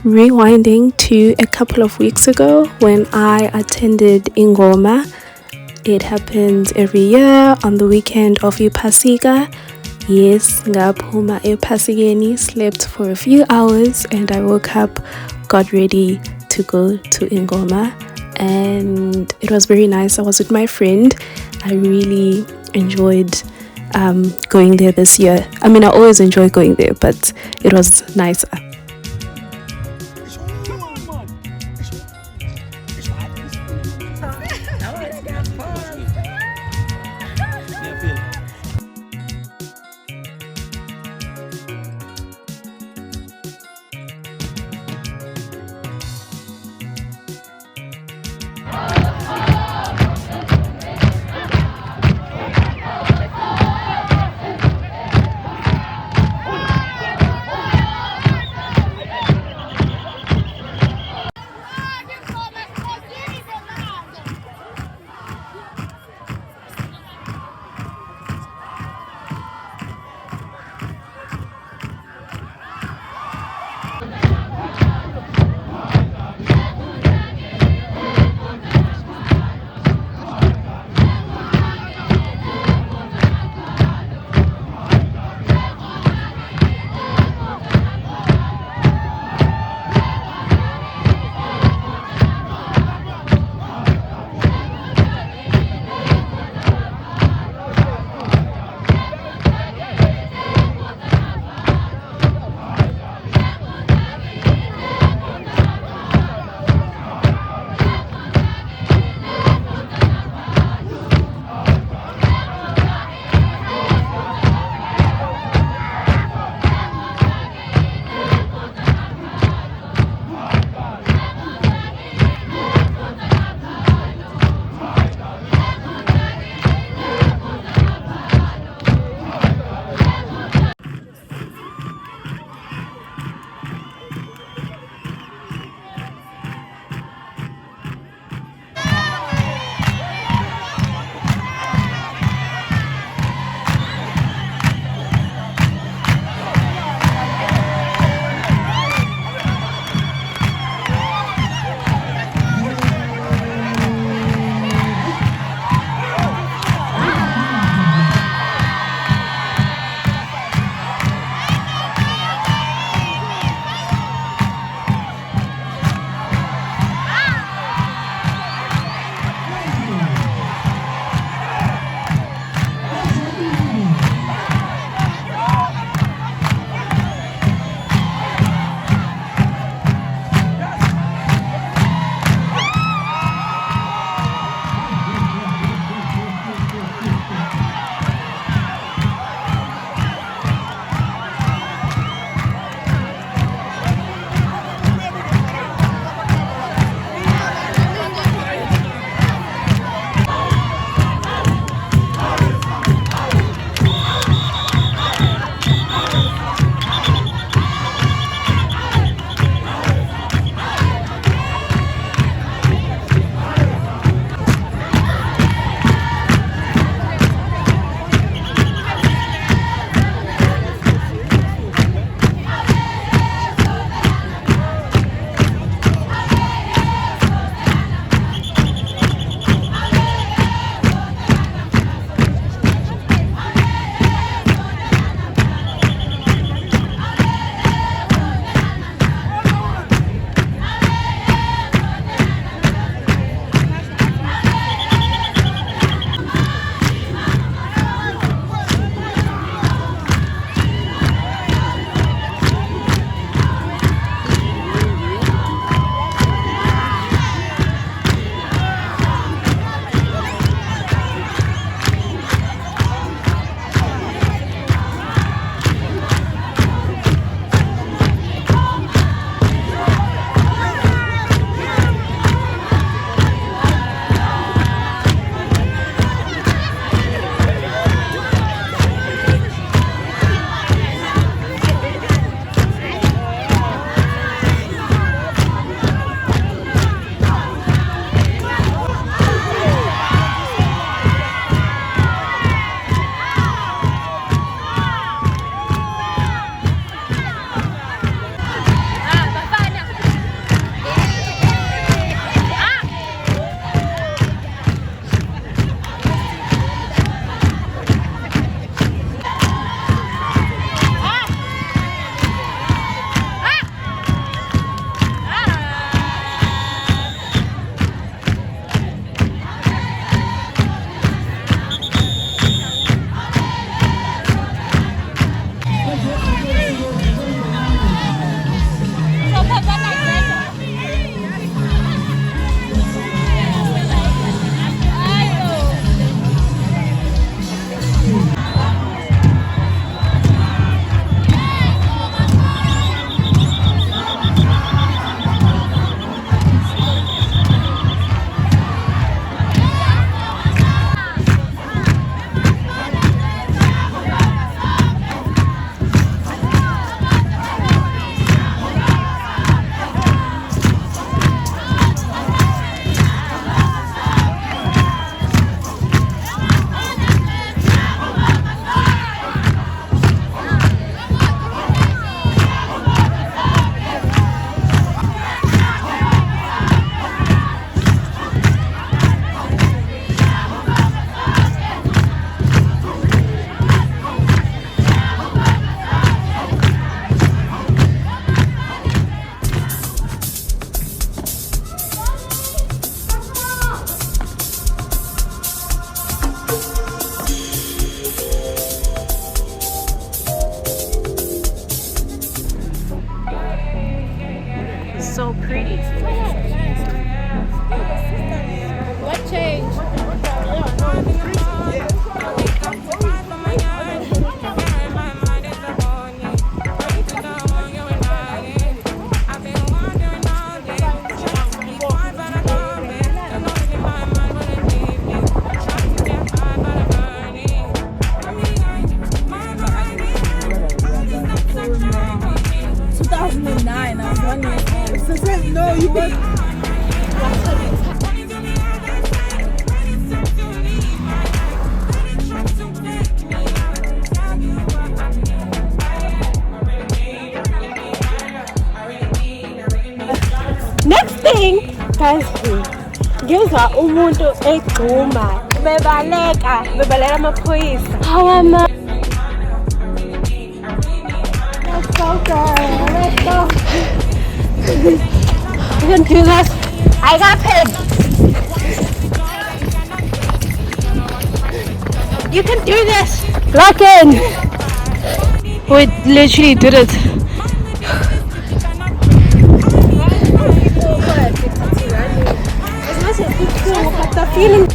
rewinding to a couple of weeks ago when I attended Ingoma. It happens every year on the weekend of iPhasika. Yes, ngaphuma ephasikeni, slept for a few hours, and I woke up, got ready to go to Ingoma, and it was very nice. I was with my friend. I really enjoyed going there this year. I mean, I always enjoy going there, but it was nicer. so pretty. What changed? No, you weren't. Next thing, guys, ngizwa umuntu egquma bebaleka amaphoyisa. How am I? Let's go, girl. Let's go. You can do this. I got paid. You can do this. Lock in. We literally did it. But the feeling.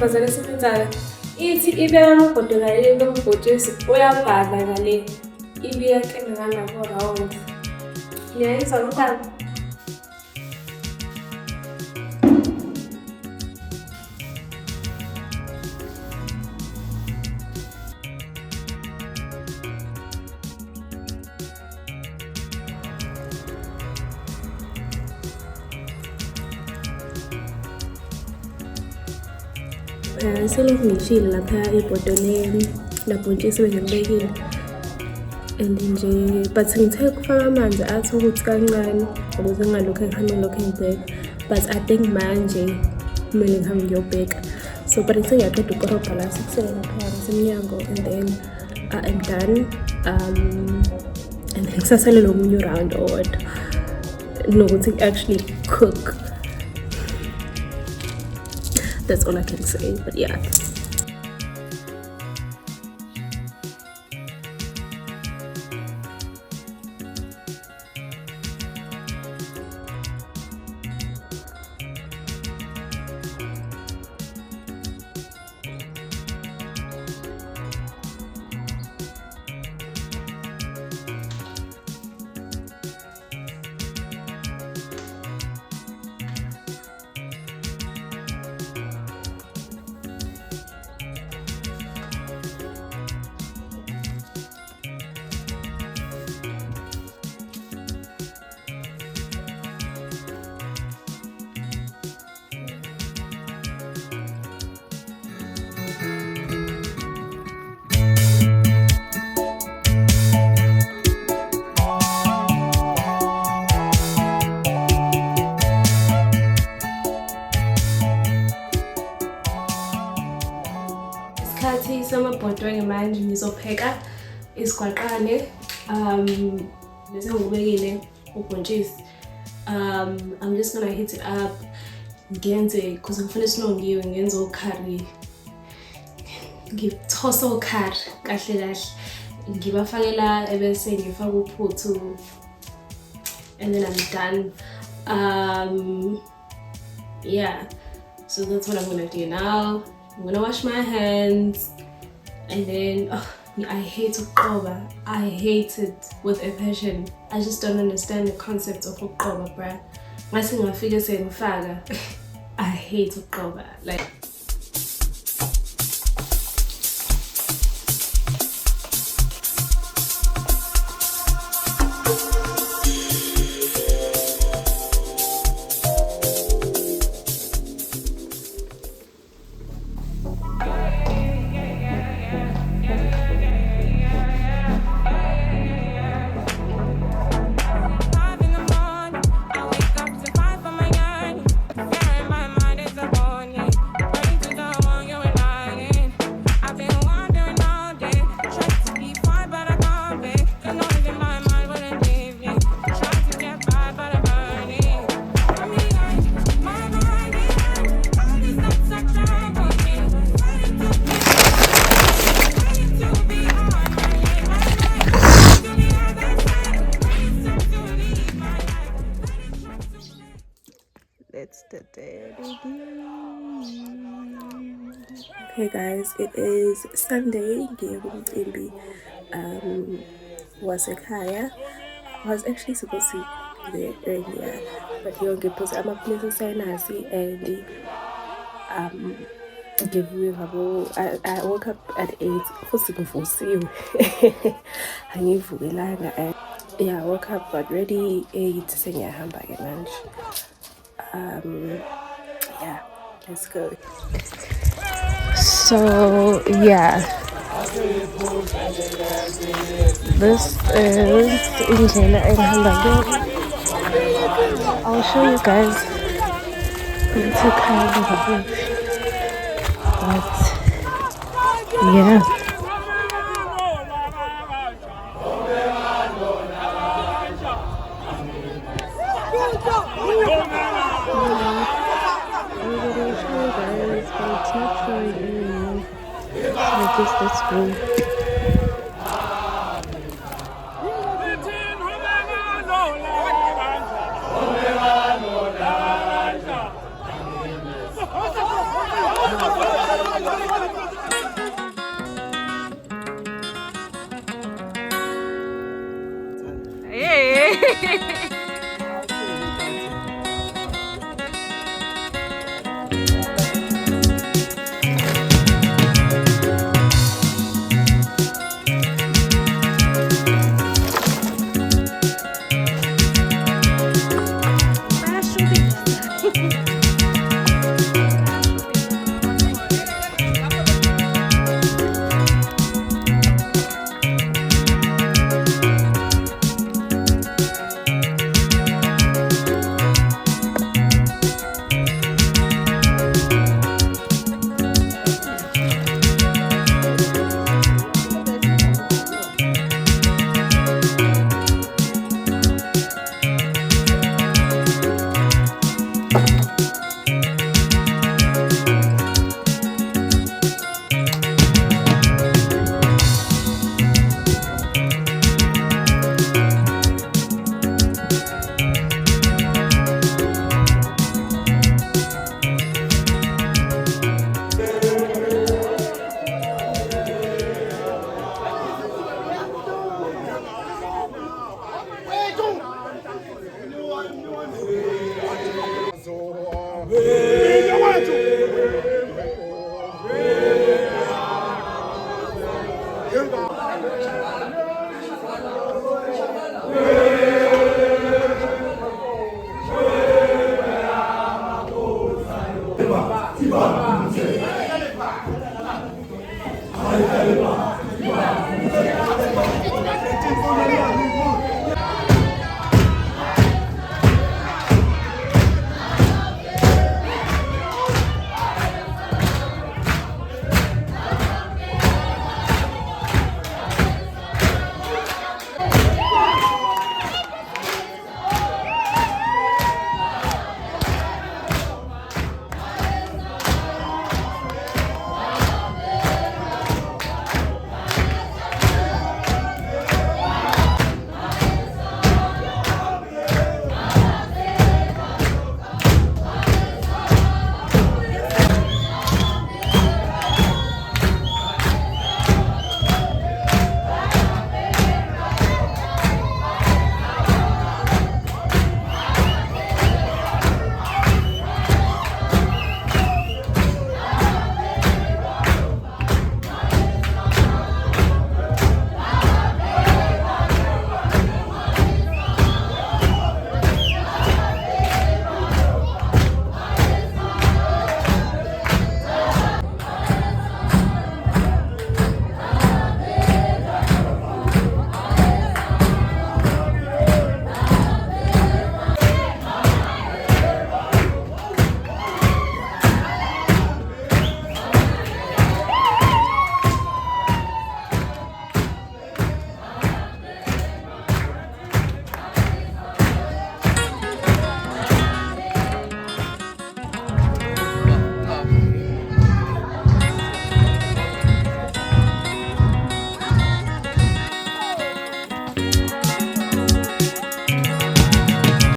Bazale sebenzayo ithi ibeka amabhodo ngale lombhotshisi uyabhala ngale ibiya kengana ko round ngiyayizwa mntana. Selokhu ngishile lapha ibhodoleni labhontshisi bengibekile and nje but ngithe kufaka amanzi athi ukuthi kancane ukuze ngingalokhu ngihambe lokhu ngibheka, but I think manje kumele ngihambe ngiyobheka. So but ngithe ngiyaqeda ukorobha la sekusele lapha ngasemnyango and then I'm done and then ngisasele lo munye round owodwa nokuthi actually cook. That's all I can say, but yeah. Isikhathi samabhodwe manje ngizopheka isigwaqane bese ngibekile ubhontshisi. I'm just gonna heat it up ngenze because ngifuna isinongiwe ngenze curry, ngithosa curry kahle kahle ngibafakela ebese ngifaka uphuthu and then I'm done. Yeah, so that's what I'm gonna do now. I'm gonna wash my hands and then I hate uqoba. I hate it with a passion. I just don't understand the concept of uqoba, bruh. Mase ngafika sengifaka. I hate uqoba. Like Okay guys, it is Sunday. Was Ekhaya. I was actually supposed to be there earlier, but I'm a place sinus and I woke up at 8 futhi ngivosiwe. Angivukilanga. Yeah, I woke up but ready 8 sengiyahamba ke manje. Yeah, let's go. So yeah, this is indlela engihamba kuyo. I'll show you guys into kind of a bit, but yeah. I guess that's cool.